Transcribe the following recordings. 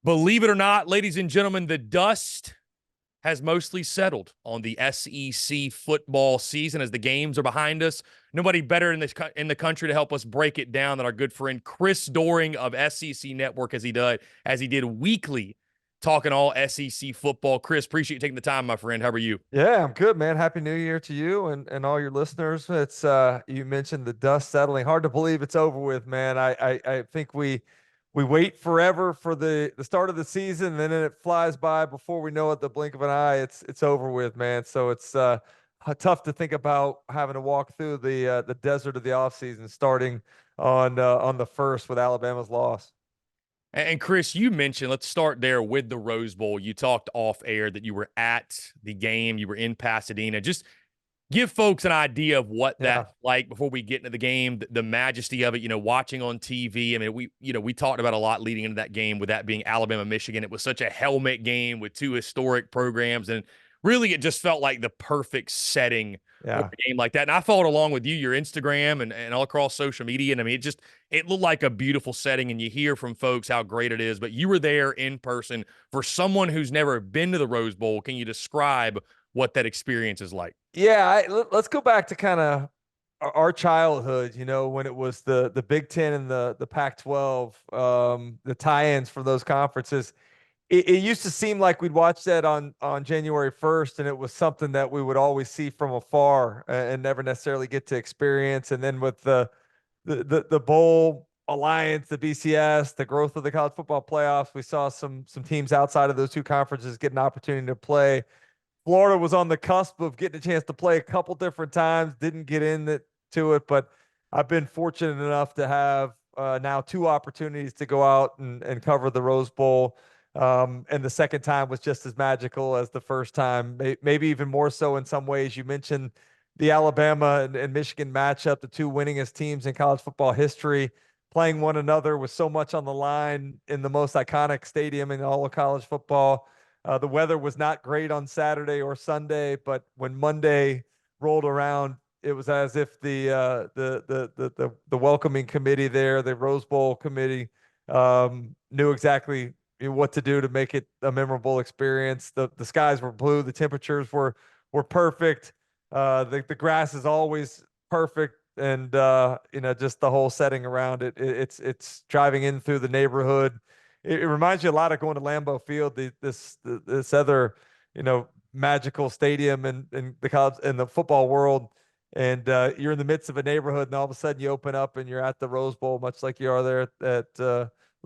Believe it or not, ladies and gentlemen, the dust has mostly settled on the SEC football season as the games are behind us. Nobody better in the country to help us break it down than our good friend Chris Doering of SEC Network, as he did weekly, talking all SEC football. Chris, appreciate you taking the time, my friend. How are you? Yeah, I'm good, man. Happy New Year to you and all your listeners. It's you mentioned the dust settling. Hard to believe it's over with, man. I think we wait forever for the start of the season, and then it flies by before we know it, the blink of an eye. It's over with, man. So it's tough to think about having to walk through the desert of the offseason starting on the first with Alabama's loss. And Chris, you mentioned, let's start there with the Rose Bowl. You talked off air that you were at the game, you were in Pasadena. Just give folks an idea of what Yeah. that's like before we get into the game, the majesty of it, watching on TV. I mean, we talked about a lot leading into that game with that being Alabama, Michigan. It was such a helmet game with two historic programs. And really, it just felt like the perfect setting for Yeah. a game like that. And I followed along with you, your Instagram and all across social media. And I mean, it looked like a beautiful setting. And you hear from folks how great it is. But you were there in person. For someone who's never been to the Rose Bowl, can you describe what that experience is like? Yeah, let's go back to kind of our childhood, when it was the Big Ten and the Pac-12, the tie-ins for those conferences. It used to seem like we'd watch that on January 1st, and it was something that we would always see from afar and never necessarily get to experience. And then with the bowl alliance, the BCS, the growth of the college football playoffs, we saw some teams outside of those two conferences get an opportunity to play. Florida was on the cusp of getting a chance to play a couple different times, didn't get to it, but I've been fortunate enough to have now two opportunities to go out and cover the Rose Bowl. And the second time was just as magical as the first time, maybe even more so in some ways. You mentioned the Alabama and Michigan matchup, the two winningest teams in college football history, playing one another with so much on the line in the most iconic stadium in all of college football. The weather was not great on Saturday or Sunday, but when Monday rolled around, it was as if the welcoming committee there, the Rose Bowl committee, knew exactly what to do to make it a memorable experience. The skies were blue, the temperatures were perfect. The grass is always perfect, and just the whole setting around it. It's driving in through the neighborhood. It reminds you a lot of going to Lambeau Field, this other, magical stadium in the college in the football world. And you're in the midst of a neighborhood, and all of a sudden you open up and you're at the Rose Bowl, much like you are there at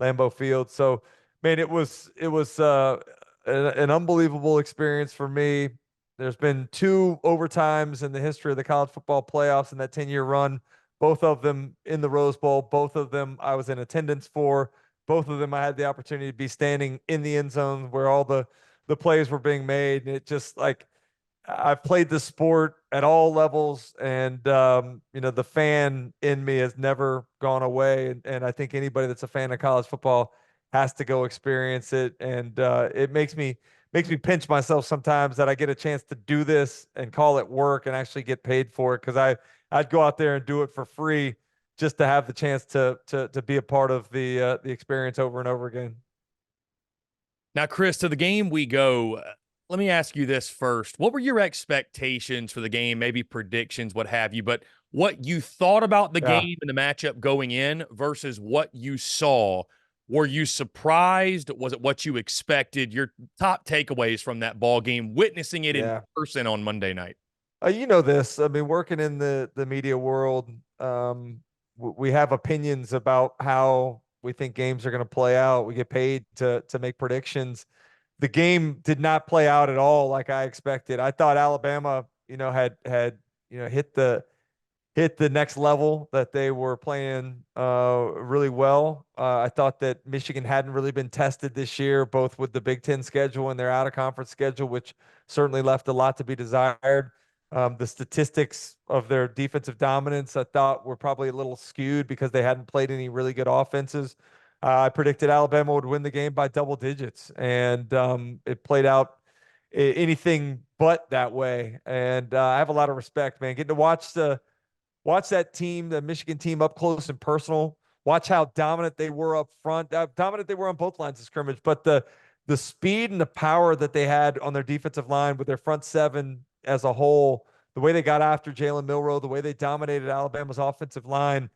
Lambeau Field. So, man, it was an unbelievable experience for me. There's been two overtimes in the history of the college football playoffs in that 10-year run, both of them in the Rose Bowl. Both of them I was in attendance for. Both of them I had the opportunity to be standing in the end zone where all the plays were being made. And it just like I've played the sport at all levels, and the fan in me has never gone away. And I think anybody that's a fan of college football has to go experience it. And it makes me pinch myself sometimes that I get a chance to do this and call it work and actually get paid for it, because I'd go out there and do it for free just to have the chance to be a part of the experience over and over again. Now, Chris, to the game we go. Let me ask you this first. What were your expectations for the game? Maybe predictions, what have you, but what you thought about the Yeah. game and the matchup going in versus what you saw. Were you surprised? Was it what you expected? Your top takeaways from that ball game, witnessing it in Yeah. person on Monday night. You know this. I mean, working in the media world, we have opinions about how we think games are going to play out. We get paid to make predictions. The game did not play out at all like I expected. I thought Alabama, had hit the next level, that they were playing really well. I thought that Michigan hadn't really been tested this year, both with the Big Ten schedule and their out of conference schedule, which certainly left a lot to be desired. The statistics of their defensive dominance, I thought, were probably a little skewed because they hadn't played any really good offenses. I predicted Alabama would win the game by double digits, and it played out anything but that way. And I have a lot of respect, man. Getting to watch that team, the Michigan team, up close and personal Watch how dominant they were up front. Dominant they were on both lines of scrimmage, but the speed and the power that they had on their defensive line with their front seven as a whole, the way they got after Jalen Milroe, the way they dominated Alabama's offensive line,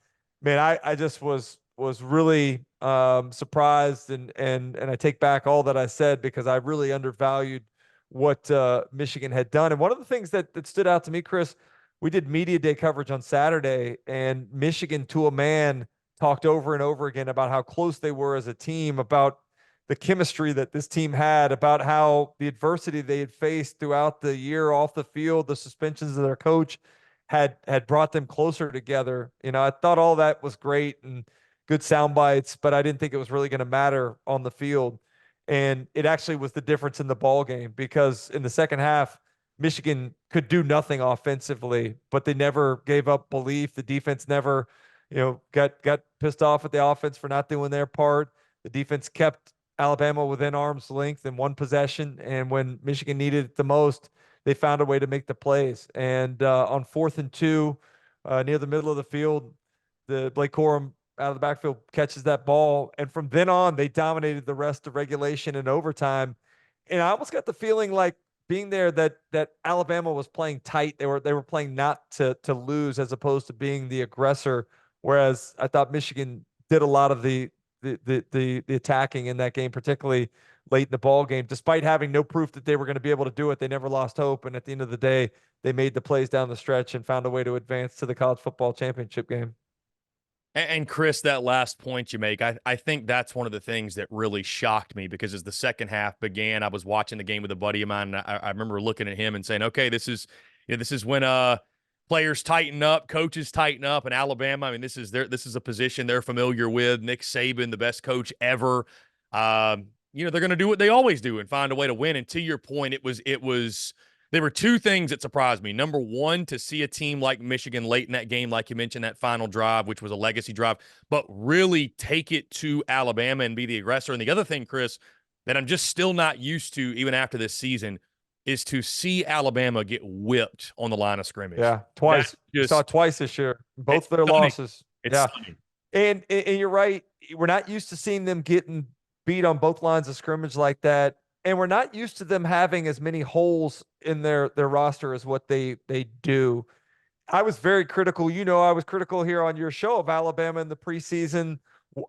man, I just was really surprised, and I take back all that I said because I really undervalued what Michigan had done. And one of the things that stood out to me, Chris, we did media day coverage on Saturday, and Michigan to a man talked over and over again about how close they were as a team, about the chemistry that this team had, about how the adversity they had faced throughout the year off the field, the suspensions of their coach had brought them closer together. I thought all that was great and good sound bites, but I didn't think it was really going to matter on the field. And it actually was the difference in the ball game, because in the second half, Michigan could do nothing offensively, but they never gave up belief. The defense never, got pissed off at the offense for not doing their part. The defense kept Alabama within arm's length in one possession, and when Michigan needed it the most, they found a way to make the plays. And on 4th and 2, near the middle of the field, the Blake Corum out of the backfield catches that ball, and from then on, they dominated the rest of regulation and overtime. And I almost got the feeling like being there that Alabama was playing tight. They were playing not to lose as opposed to being the aggressor. Whereas I thought Michigan did a lot of the attacking in that game, particularly late in the ball game. Despite having no proof that they were going to be able to do it, they never lost hope. And at the end of the day, they made the plays down the stretch and found a way to advance to the college football championship game. And Chris, that last point you make, I think that's one of the things that really shocked me, because as the second half began, I was watching the game with a buddy of mine, and I remember looking at him and saying, okay, this is when players tighten up, coaches tighten up, and Alabama, I mean, this is a position they're familiar with. Nick Saban, the best coach ever. They're going to do what they always do and find a way to win. And to your point, there were two things that surprised me. Number one, to see a team like Michigan late in that game, like you mentioned, that final drive, which was a legacy drive, but really take it to Alabama and be the aggressor. And the other thing, Chris, that I'm just still not used to even after this season is to see Alabama get whipped on the line of scrimmage. Yeah, twice. You saw twice this year. Both their losses. It's stunning. And you're right. We're not used to seeing them getting beat on both lines of scrimmage like that. And we're not used to them having as many holes in their roster as what they do. I was very critical. I was critical here on your show of Alabama in the preseason.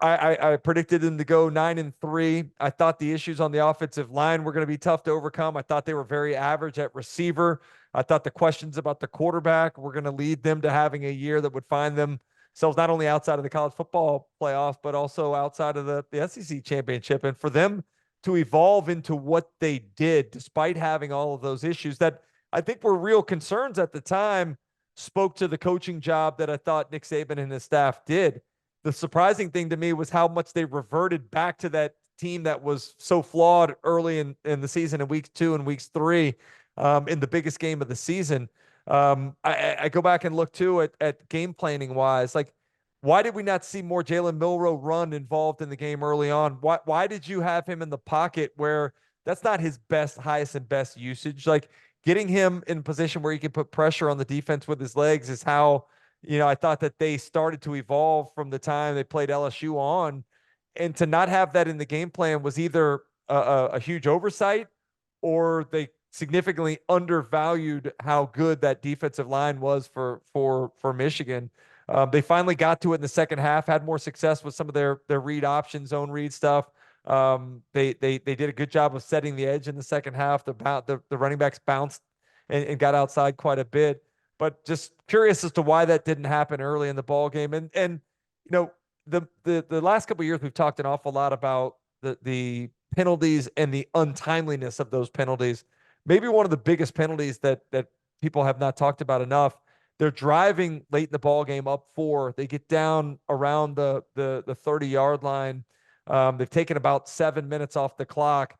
I predicted them to go 9-3. I thought the issues on the offensive line were going to be tough to overcome. I thought they were very average at receiver. I thought the questions about the quarterback were going to lead them to having a year that would find themselves not only outside of the college football playoff, but also outside of the SEC championship. And for them to evolve into what they did, despite having all of those issues that I think were real concerns at the time, spoke to the coaching job that I thought Nick Saban and his staff did. The surprising thing to me was how much they reverted back to that team that was so flawed early in the season in week 2 and weeks 3 in the biggest game of the season. I go back and look too at game planning wise, like, why did we not see more Jalen Milroe run involved in the game early on? Why did you have him in the pocket where that's not his highest and best usage? Like, getting him in a position where he can put pressure on the defense with his legs is how, I thought that they started to evolve from the time they played LSU on. And to not have that in the game plan was either a huge oversight, or they significantly undervalued how good that defensive line was for Michigan. They finally got to it in the second half, had more success with some of their read option, zone read stuff. They did a good job of setting the edge in the second half. The running backs bounced and got outside quite a bit. But just curious as to why that didn't happen early in the ball game. And the last couple of years we've talked an awful lot about the penalties and the untimeliness of those penalties. Maybe one of the biggest penalties that people have not talked about enough. They're driving late in the ball game up 4. They get down around the 30-yard line. They've taken about 7 minutes off the clock.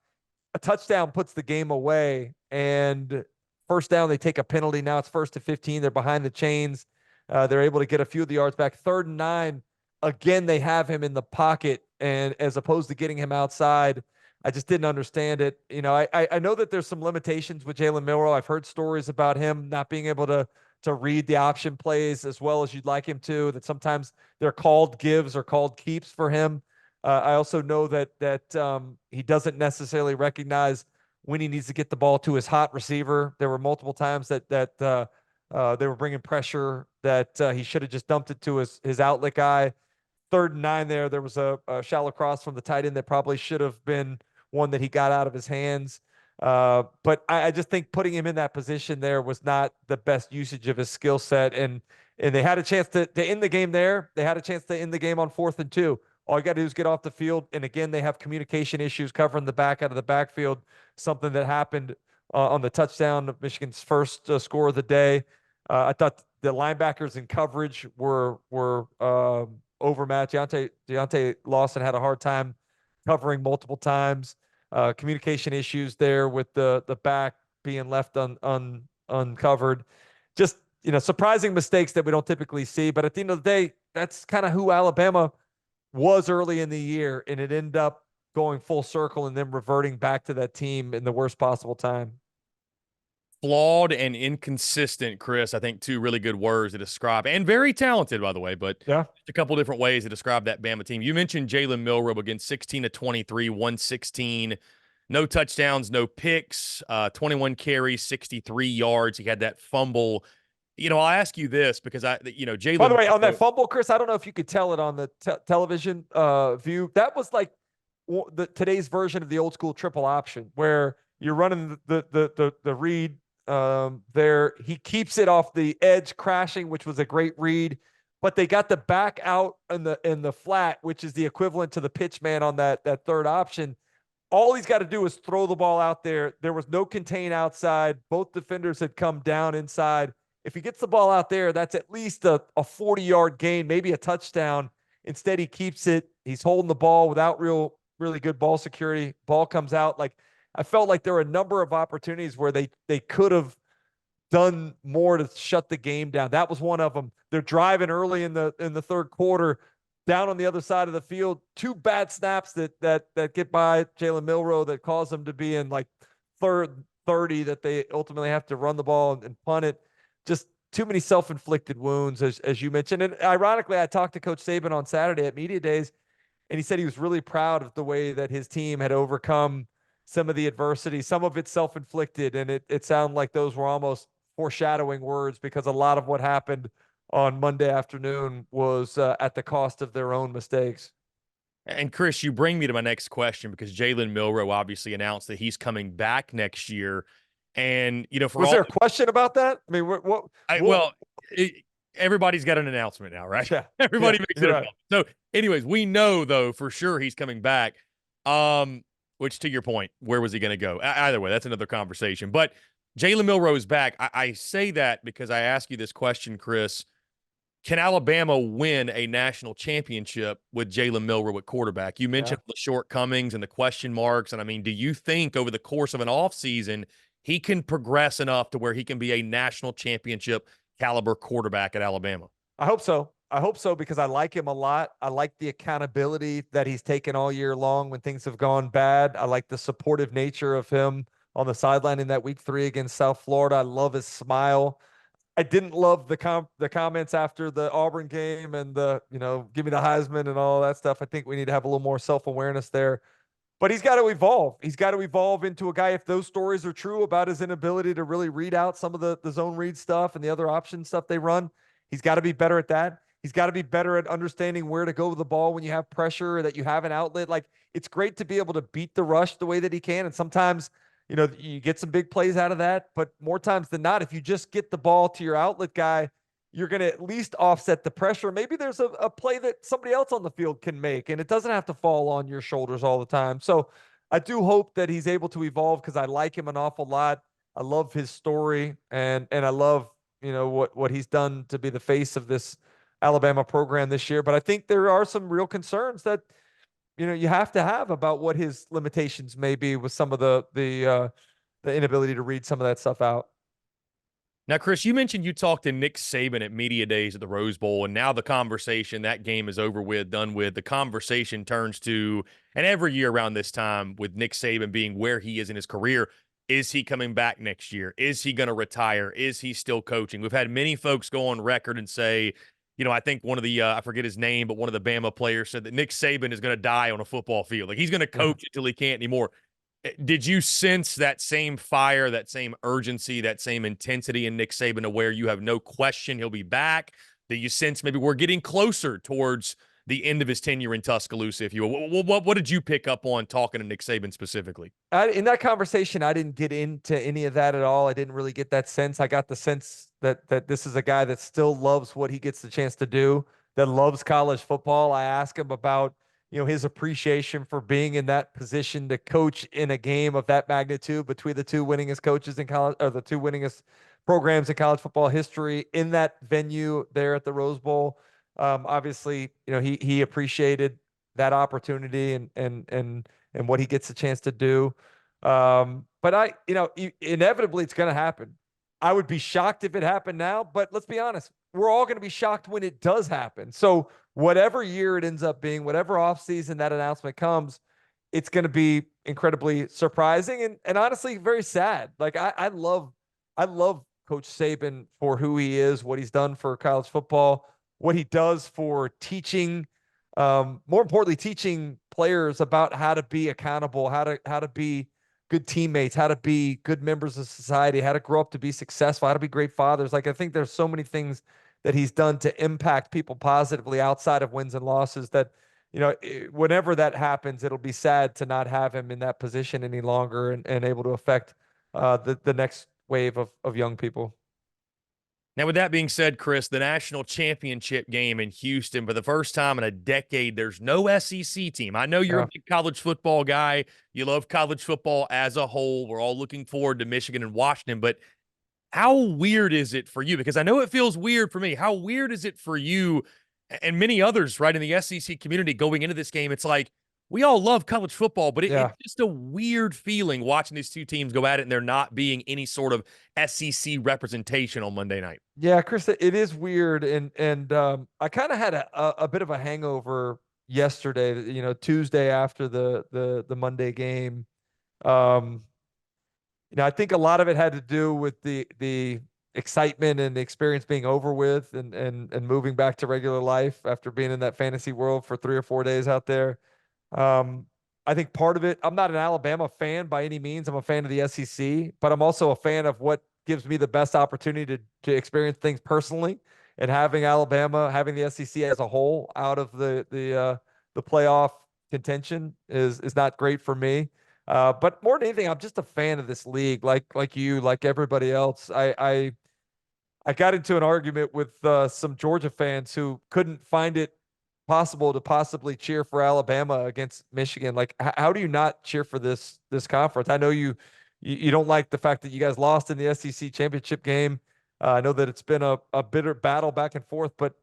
A touchdown puts the game away, and first down, they take a penalty. Now it's 1st and 15. They're behind the chains. They're able to get a few of the yards back. 3rd and 9. Again, they have him in the pocket, and as opposed to getting him outside, I just didn't understand it. I know that there's some limitations with Jalen Milroe. I've heard stories about him not being able to to read the option plays as well as you'd like him to. That sometimes they're called gives or called keeps for him. I also know that he doesn't necessarily recognize when he needs to get the ball to his hot receiver. There were multiple times that they were bringing pressure that he should have just dumped it to his outlet guy. 3rd and 9 there was a shallow cross from the tight end that probably should have been one that he got out of his hands. But I just think putting him in that position there was not the best usage of his skill set. And they had a chance to end the game there. They had a chance to end the game on 4th and 2. All you got to do is get off the field. And again, they have communication issues covering the back out of the backfield, something that happened on the touchdown of Michigan's first score of the day. I thought the linebackers in coverage were overmatched. Deontay Lawson had a hard time covering multiple times. Communication issues there with the back being left uncovered. Just, surprising mistakes that we don't typically see. But at the end of the day, that's kind of who Alabama was early in the year, and it ended up going full circle and then reverting back to that team in the worst possible time. Flawed and inconsistent, Chris. I think 2 really good words to describe, and very talented, by the way, but yeah, just a couple different ways to describe that Bama team. You mentioned Jalen Milroe again, 16 to 23, 116, no touchdowns, no picks, 21 carries, 63 yards. He had that fumble. I'll ask you this because Jalen. By the way, on that fumble, Chris, I don't know if you could tell it on the television view. That was like today's version of the old school triple option, where you're running the read there. He keeps it off the edge, crashing, which was a great read. But they got the back out in the flat, which is the equivalent to the pitch man on that 3rd option. All he's got to do is throw the ball out there. There was no contain outside. Both defenders had come down inside. If he gets the ball out there, that's at least a 40-yard gain, maybe a touchdown. Instead, he keeps it. He's holding the ball without really good ball security. Ball comes out. I felt like there were a number of opportunities where they could have done more to shut the game down. That was one of them. They're driving early in the 3rd quarter, down on the other side of the field. 2 bad snaps that get by Jalen Milroe that cause them to be in 3rd 30 that they ultimately have to run the ball and punt it. Just too many self-inflicted wounds, as you mentioned. And ironically, I talked to Coach Saban on Saturday at Media Days, and he said he was really proud of the way that his team had overcome some of the adversity. Some of it self-inflicted, and it sounded like those were almost foreshadowing words, because a lot of what happened on Monday afternoon was at the cost of their own mistakes. And Chris, you bring me to my next question, because Jalen Milroe obviously announced that he's coming back next year. And, was there a question about that? I mean, everybody's got an announcement now, right? Yeah, Everybody makes it. Right. So anyways, we know though, for sure he's coming back. Which, to your point, where was he going to go? Either way, that's another conversation. But Jalen Milroe is back. I say that because I ask you this question, Chris. Can Alabama win a national championship with Jalen Milroe at quarterback? You mentioned the shortcomings and the question marks. And I mean, do you think over the course of an offseason, he can progress enough to where he can be a national championship caliber quarterback at Alabama? I hope so. I hope so, because I like him a lot. I like the accountability that he's taken all year long when things have gone bad. I like the supportive nature of him on the sideline in that week 3 against South Florida. I love his smile. I didn't love the comments after the Auburn game and give me the Heisman and all that stuff. I think we need to have a little more self-awareness there. But he's got to evolve. He's got to evolve into a guy, if those stories are true about his inability to really read out some of the zone read stuff and the other option stuff they run, he's got to be better at that. He's got to be better at understanding where to go with the ball when you have pressure, that you have an outlet. It's great to be able to beat the rush the way that he can. And sometimes, you get some big plays out of that. But more times than not, if you just get the ball to your outlet guy, you're going to at least offset the pressure. Maybe there's a play that somebody else on the field can make, and it doesn't have to fall on your shoulders all the time. So I do hope that he's able to evolve, because I like him an awful lot. I love his story, and I love, what he's done to be the face of this Alabama program this year. But I think there are some real concerns that, you have to have about what his limitations may be with some of the inability to read some of that stuff out. Now, Chris, you mentioned you talked to Nick Saban at Media Days at the Rose Bowl, and now the conversation, that game is over with, done with. The conversation turns to, and every year around this time with Nick Saban being where he is in his career, Is he coming back next year? Is he going to retire? Is he still coaching? We've had many folks go on record and say, I think one of the I forget his name, but one of the Bama players said that Nick Saban is going to die on a football field. Like he's going to coach until he can't anymore. Did you sense that same fire, that same urgency, that same intensity in Nick Saban to where you have no question he'll be back? Do you sense maybe we're getting closer towards the end of his tenure in Tuscaloosa, if you will? What did you pick up on talking to Nick Saban specifically? In that conversation, I didn't get into any of that at all. I didn't really get that sense. I got the sense that this is a guy that still loves what he gets the chance to do, that loves college football. I asked him about, his appreciation for being in that position to coach in a game of that magnitude between the two winningest coaches in college, or the two winningest programs in college football history in that venue there at the Rose Bowl. Obviously, he appreciated that opportunity and what he gets a chance to do. But inevitably it's going to happen. I would be shocked if it happened now, but let's be honest, we're all going to be shocked when it does happen. So whatever year it ends up being, whatever offseason that announcement comes, it's going to be incredibly surprising and honestly very sad. Like I love Coach Saban for who he is, what he's done for college football, what he does for teaching, more importantly, teaching players about how to be accountable, how to be good teammates, how to be good members of society, how to grow up to be successful, how to be great fathers. Like I think there's so many things that he's done to impact people positively outside of wins and losses that, whenever that happens, it'll be sad to not have him in that position any longer and able to affect the next wave of young people. Now, with that being said, Chris, the national championship game in Houston, for the first time in a decade, there's no SEC team. I know you're a big college football guy. You love college football as a whole. We're all looking forward to Michigan and Washington, but how weird is it for you? Because I know it feels weird for me. How weird is it for you and many others, right, in the SEC community going into this game? It's like, we all love college football, but it's just a weird feeling watching these two teams go at it and there not being any sort of SEC representation on Monday night. Yeah, Chris, it is weird, and I kind of had a bit of a hangover yesterday. Tuesday after the Monday game. I think a lot of it had to do with the excitement and the experience being over with, and moving back to regular life after being in that fantasy world for 3 or 4 days out there. I think part of it, I'm not an Alabama fan by any means. I'm a fan of the SEC, but I'm also a fan of what gives me the best opportunity to experience things personally. And having Alabama, having the SEC as a whole out of the playoff contention is not great for me. But more than anything, I'm just a fan of this league, like you, like everybody else. I got into an argument with some Georgia fans who couldn't find it possible to possibly cheer for Alabama against Michigan. Like, how do you not cheer for this conference? I know you don't like the fact that you guys lost in the SEC championship game. I know that it's been a bitter battle back and forth, but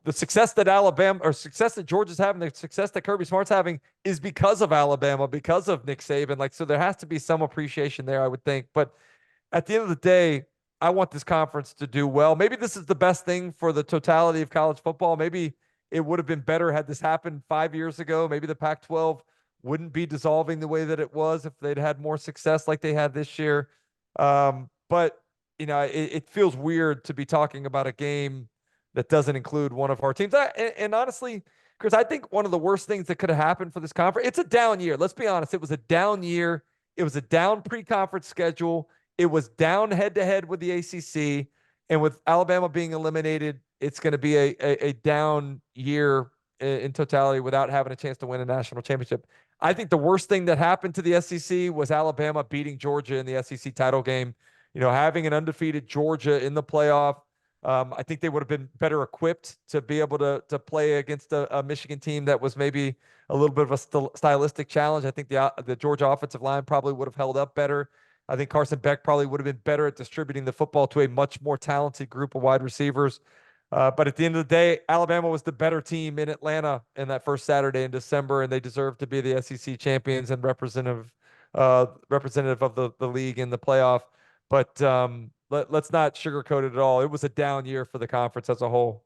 the success that success that Georgia's having, the success that Kirby Smart's having is because of Alabama, because of Nick Saban. Like, so there has to be some appreciation there, I would think. But at the end of the day, I want this conference to do well. Maybe this is the best thing for the totality of college football. Maybe it would have been better had this happened 5 years ago. Maybe the Pac-12 wouldn't be dissolving the way that it was if they'd had more success like they had this year. But, it feels weird to be talking about a game that doesn't include one of our teams. And honestly, Chris, I think one of the worst things that could have happened for this conference, it's a down year. Let's be honest. It was a down year. It was a down pre-conference schedule. It was down head-to-head with the ACC. And with Alabama being eliminated, it's going to be a down year in totality without having a chance to win a national championship. I think the worst thing that happened to the SEC was Alabama beating Georgia in the SEC title game. Having an undefeated Georgia in the playoff, I think they would have been better equipped to be able to play against a Michigan team that was maybe a little bit of a stylistic challenge. I think the Georgia offensive line probably would have held up better. I think Carson Beck probably would have been better at distributing the football to a much more talented group of wide receivers. But at the end of the day, Alabama was the better team in Atlanta in that first Saturday in December, and they deserved to be the SEC champions and representative of the league in the playoff. But let's not sugarcoat it at all. It was a down year for the conference as a whole.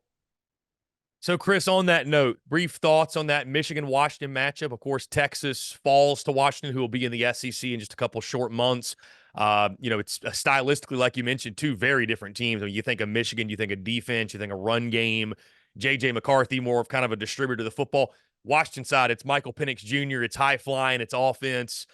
So, Chris, on that note, brief thoughts on that Michigan-Washington matchup. Of course, Texas falls to Washington, who will be in the SEC in just a couple short months. It's stylistically, like you mentioned, two very different teams. I mean, you think of Michigan, you think of defense, you think of run game. J.J. McCarthy, more of kind of a distributor of the football. Washington side, it's Michael Penix Jr., it's high flying, it's offense.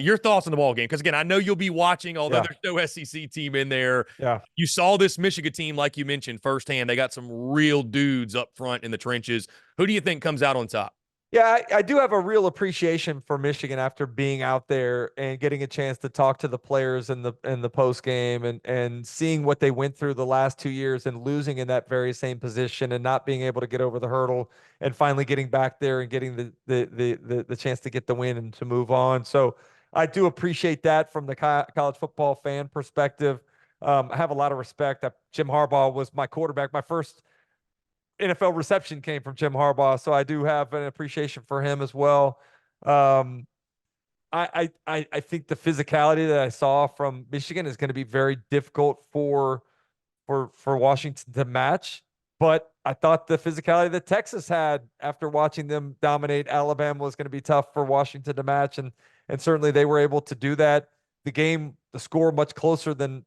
Your thoughts on the ball game? Because again, I know you'll be watching, although Yeah. there's no SEC team in there. Yeah. You saw this Michigan team, like you mentioned, firsthand. They got some real dudes up front in the trenches. Who do you think comes out on top? Yeah, I do have a real appreciation for Michigan after being out there and getting a chance to talk to the players in the post game and seeing what they went through the last 2 years and losing in that very same position and not being able to get over the hurdle and finally getting back there and getting the chance to get the win and to move on. So I do appreciate that from the college football fan perspective. I have a lot of respect. Jim Harbaugh was my quarterback. My first NFL reception came from Jim Harbaugh, so I do have an appreciation for him as well. Um, I think the physicality that I saw from Michigan is going to be very difficult for Washington to match. But I thought the physicality that Texas had after watching them dominate Alabama was going to be tough for Washington to match, and certainly they were able to do that. The score much closer than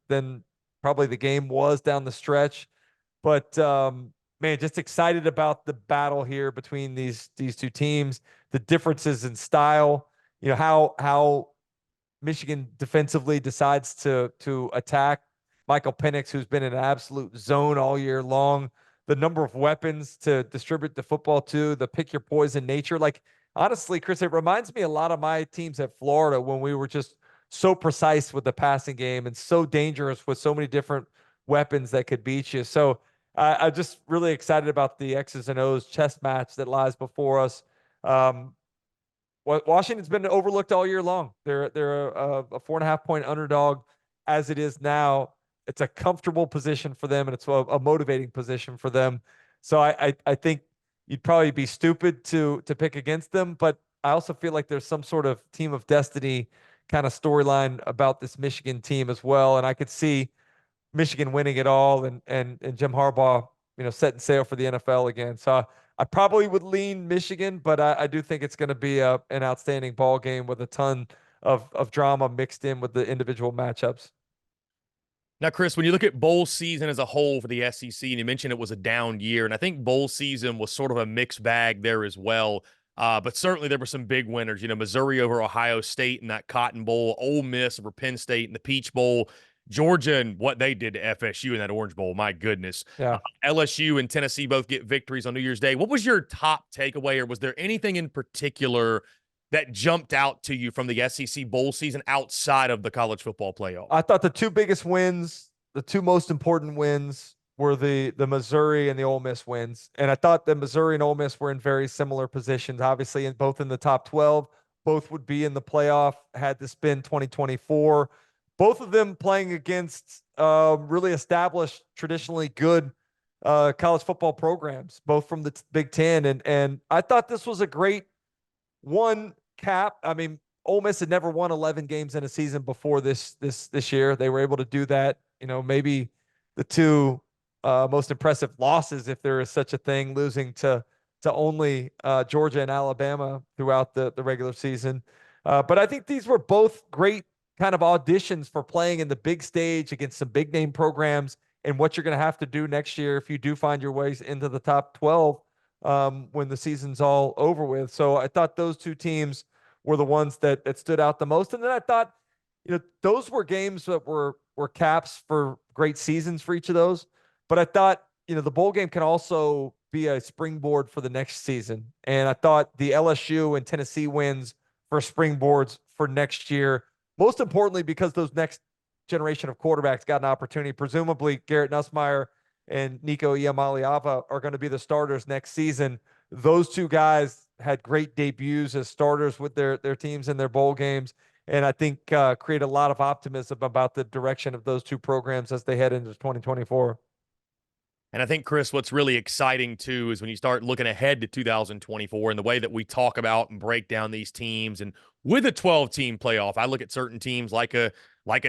probably the game was down the stretch, but man, just excited about the battle here between these two teams. The differences in style, how Michigan defensively decides to attack Michael Penix, who's been in an absolute zone all year long. The number of weapons to distribute the football to, the pick your poison nature. Like, honestly, Chris, it reminds me a lot of my teams at Florida when we were just so precise with the passing game and so dangerous with so many different weapons that could beat you. So I'm just really excited about the X's and O's chess match that lies before us. Washington's been overlooked all year long. They're a 4.5 point underdog as it is now. It's a comfortable position for them, and it's a motivating position for them. So I think you'd probably be stupid to pick against them, but I also feel like there's some sort of team of destiny kind of storyline about this Michigan team as well. And I could see Michigan winning it all and Jim Harbaugh, setting sail for the NFL again. So I probably would lean Michigan, but I do think it's going to be an outstanding ball game with a ton of drama mixed in with the individual matchups. Now, Chris, when you look at bowl season as a whole for the SEC, and you mentioned it was a down year, and I think bowl season was sort of a mixed bag there as well. But certainly there were some big winners. Missouri over Ohio State in that Cotton Bowl, Ole Miss over Penn State in the Peach Bowl, Georgia and what they did to FSU in that Orange Bowl. My goodness. Yeah. LSU and Tennessee both get victories on New Year's Day. What was your top takeaway, or was there anything in particular that jumped out to you from the SEC bowl season outside of the college football playoff? I thought the two biggest wins, the two most important wins, were the Missouri and the Ole Miss wins. And I thought the Missouri and Ole Miss were in very similar positions, obviously, both in the top 12. Both would be in the playoff had this been 2024. Both of them playing against really established, traditionally good college football programs, both from the Big Ten. And I thought this was a great one cap. I mean, Ole Miss had never won 11 games in a season before this year. They were able to do that. Maybe the two most impressive losses, if there is such a thing, losing to only Georgia and Alabama throughout the regular season. But I think these were both great kind of auditions for playing in the big stage against some big name programs and what you're going to have to do next year if you do find your ways into the top 12 when the season's all over with. So I thought those two teams were the ones that stood out the most. And then I thought, those were games that were caps for great seasons for each of those. But I thought, the bowl game can also be a springboard for the next season. And I thought the LSU and Tennessee wins for springboards for next year. Most importantly, because those next generation of quarterbacks got an opportunity. Presumably, Garrett Nussmeier and Nico Iamaleava are going to be the starters next season. Those two guys had great debuts as starters with their teams in their bowl games, and I think create a lot of optimism about the direction of those two programs as they head into 2024. And I think, Chris, what's really exciting, too, is when you start looking ahead to 2024 and the way that we talk about and break down these teams. And with a 12-team playoff, I look at certain teams like a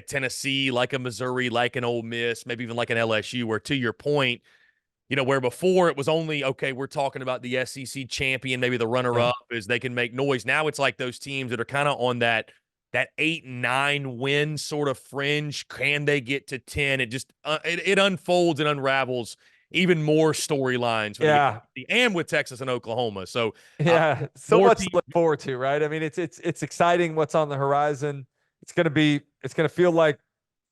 Tennessee, like a Missouri, like an Ole Miss, maybe even like an LSU, where, to your point, where before it was only, okay, we're talking about the SEC champion, maybe the runner-up, is they can make noise. Now it's like those teams that are kind of on that that 8-9 win sort of fringe. Can they get to 10? It just it unfolds and unravels even more storylines for the Yeah. ACC and with Texas and Oklahoma. So Yeah. So more much to teams. look forward to, right? I mean, it's exciting what's on the horizon. It's going to feel like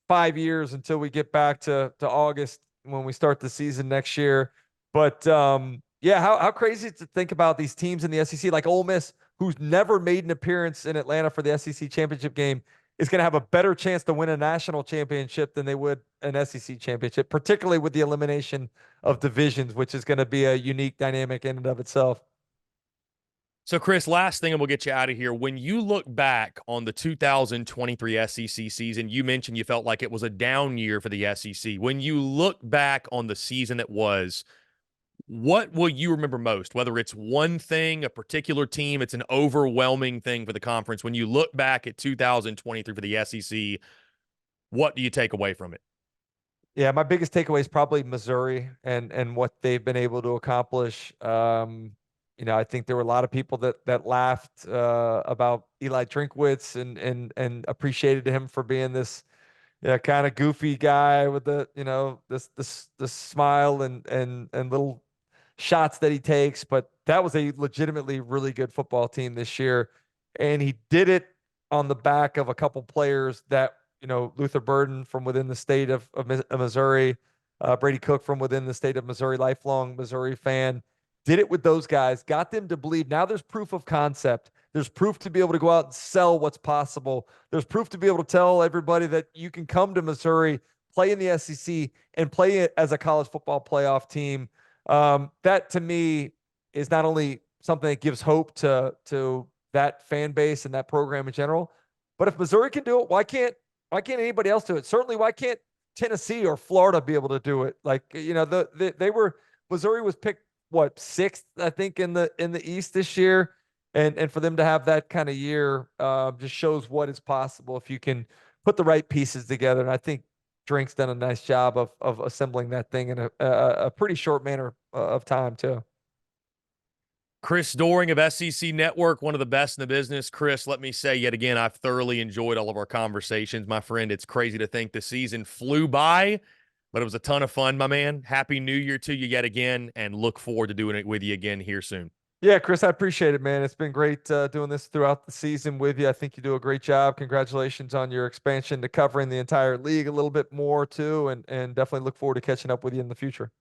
5 years until we get back to August when we start the season next year. But yeah, how crazy to think about these teams in the SEC, like Ole Miss, who's never made an appearance in Atlanta for the SEC championship game, is going to have a better chance to win a national championship than they would an SEC championship, particularly with the elimination of divisions, which is going to be a unique dynamic in and of itself. So, Chris, last thing, and we'll get you out of here. When you look back on the 2023 SEC season, you mentioned you felt like it was a down year for the SEC. When you look back on the season that was, what will you remember most? Whether it's one thing, a particular team, it's an overwhelming thing for the conference. When you look back at 2023 for the SEC, what do you take away from it? Yeah, my biggest takeaway is probably Missouri and what they've been able to accomplish. I think there were a lot of people that laughed about Eli Drinkwitz and appreciated him for being this kind of goofy guy with the this smile and little shots that he takes. But that was a legitimately really good football team this year, and he did it on the back of a couple players that Luther Burden from within the state of Missouri, Brady Cook from within the state of Missouri, lifelong Missouri fan. Did it with those guys, got them to believe. Now there's proof of concept. There's proof to be able to go out and sell what's possible. There's proof to be able to tell everybody that you can come to Missouri, play in the SEC, and play it as a college football playoff team. That to me is not only something that gives hope to that fan base and that program in general, but if Missouri can do it, why can't anybody else do it? Certainly, why can't Tennessee or Florida be able to do it? Like, Missouri was picked what, sixth, I think, in the East this year, and for them to have that kind of year just shows what is possible if you can put the right pieces together. And I think Drink's done a nice job of assembling that thing in a pretty short manner of time too. Chris Doering of SEC Network, one of the best in the business. Chris, let me say yet again, I've thoroughly enjoyed all of our conversations, my friend. It's crazy to think the season flew by, but it was a ton of fun, my man. Happy New Year to you yet again, and look forward to doing it with you again here soon. Yeah, Chris, I appreciate it, man. It's been great doing this throughout the season with you. I think you do a great job. Congratulations on your expansion to covering the entire league a little bit more too, and definitely look forward to catching up with you in the future.